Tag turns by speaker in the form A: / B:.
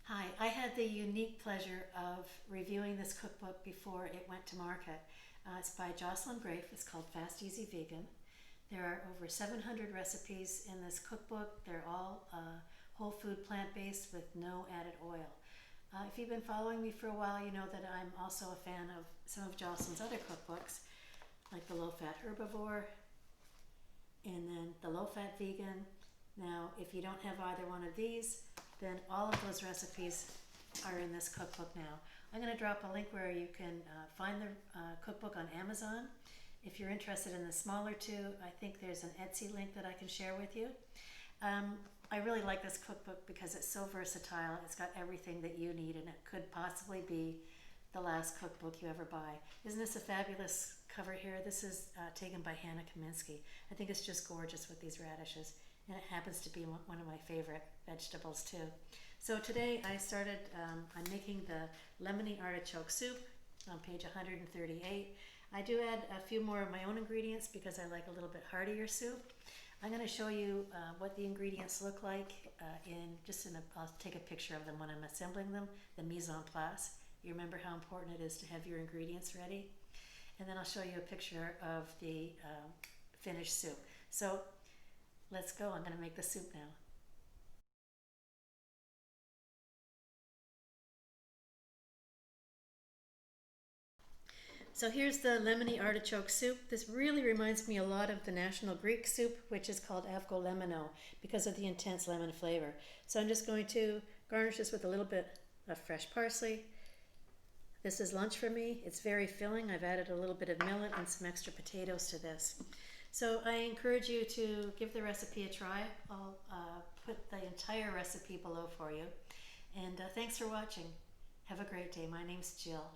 A: Hi, I had the unique pleasure of reviewing this cookbook before it went to market. It's by Jocelyn Grafe. It's called Fast Easy Vegan. There are over 700 recipes in this cookbook. They're all whole food, plant-based with no added oil. If you've been following me for a while, you know that I'm also a fan of some of Jocelyn's other cookbooks, like the Low-Fat Herbivore and then the Low-Fat Vegan. Now, if you don't have either one of these, then all of those recipes are in this cookbook now. I'm going to drop a link where you can find the cookbook on Amazon. If you're interested in the smaller two, I think there's an Etsy link that I can share with you. I really like this cookbook because it's so versatile. It's got everything that you need, and it could possibly be the last cookbook you ever buy. Isn't this a fabulous cover here? This is taken by Hannah Kaminsky. I think it's just gorgeous with these radishes, and it happens to be one of my favorite vegetables too. So today I'm making the Lemony Artichoke soup on page 138. I do add a few more of my own ingredients because I like a little bit heartier soup. I'm going to show you what the ingredients look like I'll take a picture of them when I'm assembling them, the mise en place. You remember how important it is to have your ingredients ready? And then I'll show you a picture of the finished soup. So let's go. I'm going to make the soup now. So here's the lemony artichoke soup. This really reminds me a lot of the national Greek soup, which is called avgolemino, because of the intense lemon flavor. So I'm just going to garnish this with a little bit of fresh parsley. This is lunch for me. It's very filling. I've added a little bit of millet and some extra potatoes to this. So I encourage you to give the recipe a try. I'll put the entire recipe below for you. And thanks for watching. Have a great day. My name's Jill.